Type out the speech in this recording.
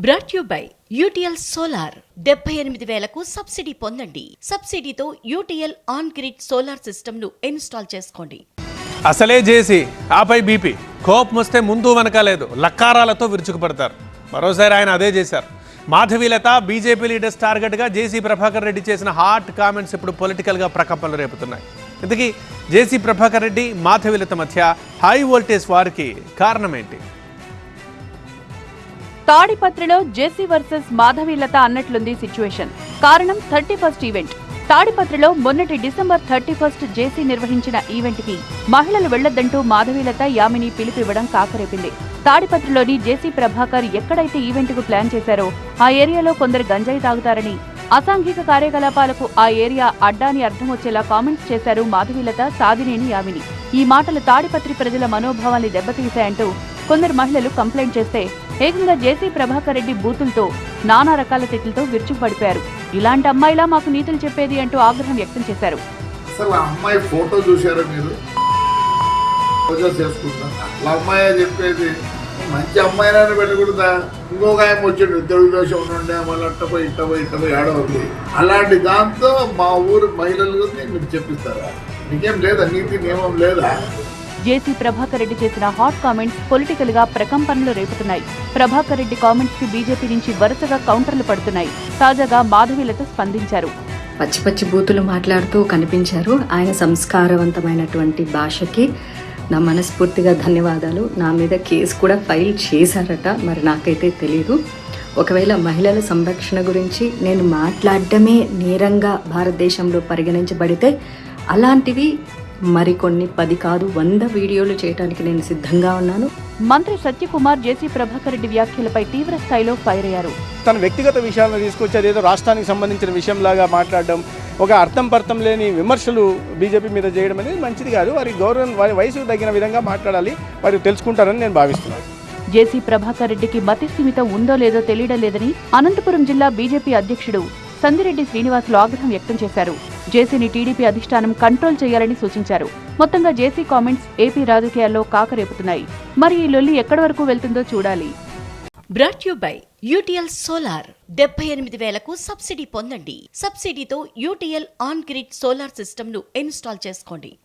Brought you by UTL solar 78,000కు subsidy పొందండి. సబ్సిడీతో UTL on grid solar system ను ఇన్స్టాల్ చేసుకోండి. అసలే జేసీ ఆపై బీపీ కోపం వస్తే ముందు వెనకాలేదు లక్కారాలతో విరుచుకుపడతారు. మరోసారి ఆయన అదే చేశారు. మాధవీలత బీజేపీ లీడర్స్ టార్గెట్గా జేసీ ప్రభాకర్ రెడ్డి చేసిన హాట్ కామెంట్స్ ఇప్పుడు పొలిటికల్గా ప్రకంపనలు రేపుతున్నాయి. ఇంతకీ జేసీ ప్రభాకర్ రెడ్డి మాధవీలత మధ్య హై వోల్టేజ్ వారికి కారణం ఏంటి? తాడిపత్రిలో జేసీ వర్సెస్ మాధవీలత అన్నట్లుంది సిచ్యువేషన్. కారణం 31st ఈవెంట్. తాడిపత్రిలో మొన్నటి డిసెంబర్ 31st జేసీ నిర్వహించిన ఈవెంట్ కి మహిళలు వెళ్లొద్దంటూ మాధవీలత యామిని పిలుపివ్వడం కాకరేపింది. తాడిపత్రిలోని జేసీ ప్రభాకర్ ఎక్కడైతే ఈవెంట్ కు ప్లాన్ చేశారో ఆ ఏరియాలో కొందరు గంజాయి తాగుతారని, అసాంఘిక కార్యకలాపాలకు ఆ ఏరియా అడ్డాని అర్థం వచ్చేలా కామెంట్స్ చేశారు మాధవీలత, సాదినేని యామిని. ఈ మాటలు తాడిపత్రి ప్రజల మనోభావాల్ని దెబ్బతీశాయంటూ కొందరు మహిళలు కంప్లైంట్ చేస్తే ఏకంగా జేసీ ప్రభాకర్ రెడ్డి బూతులతో నానా రకాల తిట్లతో విరుచుకుపడిపోయారు. ఇలాంటి అమ్మాయిలా మాకు నీతులు చెప్పేది అంటూ ఆగ్రహం వ్యక్తం చేశారు. అసలు అమ్మాయి ఫోటో చూసారా మీరు? అమ్మాయి చెప్పేది మంచి అమ్మాయిని పెట్టకూడదా? ఇంకొక ఆయన వచ్చాడు తెలుగుదేశం నుండి మళ్ళీ ఇట్టపోయి ఆడవుంది. అలాంటి దాంతో మా ఊరు మహిళలు మీరు చెప్పిస్తారా? నీకేం లేదా? నీతి నియమం లేదా? జేసీ ప్రభాకర్ రెడ్డి చేసిన హాట్ కామెంట్స్ పొలిటికల్ గా ప్రకంపనలు రేపుతున్నాయి. ప్రభాకర్ రెడ్డి కామెంట్స్ కి బీజేపీ నుంచి వరుసగా కౌంటర్లు పడుతున్నాయి. తాజాగా మాధవీలత స్పందించారు. పచ్చి పచ్చి బూతులు మాట్లాడుతూ కనిపించారు. ఆయన సంస్కారవంతమైనటువంటి భాషకి నా మనస్ఫూర్తిగా ధన్యవాదాలు. నా మీద కేసు కూడా ఫైల్ చేశారట, మరి నాకైతే తెలీదు. ఒకవేళ మహిళల సంరక్షణ గురించి నేను మాట్లాడడమే నేరంగా భారతదేశంలో పరిగణించబడితే అలాంటివి మరికొన్ని 10 కాదు 100 వీడియోలు చేయడానికి నేను సిద్ధంగా ఉన్నాను. మంత్రి సత్యకుమార్ జేసీ ప్రభాకర్ రెడ్డి వ్యాఖ్యలపై తీవ్ర స్థాయిలో ఫైర్ అయ్యారు. తన వ్యక్తిగత విషయాలను తీసుకొచ్చి అదేదో రాష్ట్రానికి సంబంధించిన విషయంలాగా మాట్లాడడం, ఒక అర్థం పర్థం లేని విమర్శలు బీజేపీ మీద చేయడం అనేది మంచిది కాదు. వారి గౌరవం, వారి వయసుకు తగిన విధంగా మాట్లాడాలి. వారు తెలుసుకుంటారని నేను భావిస్తున్నాను. జేసీ ప్రభాకర్ రెడ్డికి మతి స్థిమితం ఉందో లేదో తెలియడం లేదని అనంతపురం జిల్లా బీజేపీ అధ్యక్షుడు సందిరెడ్డి శ్రీనివాసులు ఆగ్రహం వ్యక్తం చేశారు. జేసీని టీడీపీ అధిష్టానం కంట్రోల్ చేయాలని సూచించారు. మొత్తంగా జేసీ కామెంట్స్ ఏపీ రాజకీయాల్లో కాకరేపుతున్నాయి. మరి ఈ లొల్లి ఎక్కడి వరకు వెళ్తుందో చూడాలి. Brought you by UTL solar 78,000కు సబ్సిడీ పొందండి. సబ్సిడీతో UTL on grid solar system ను ఇన్స్టాల్ చేసుకోండి.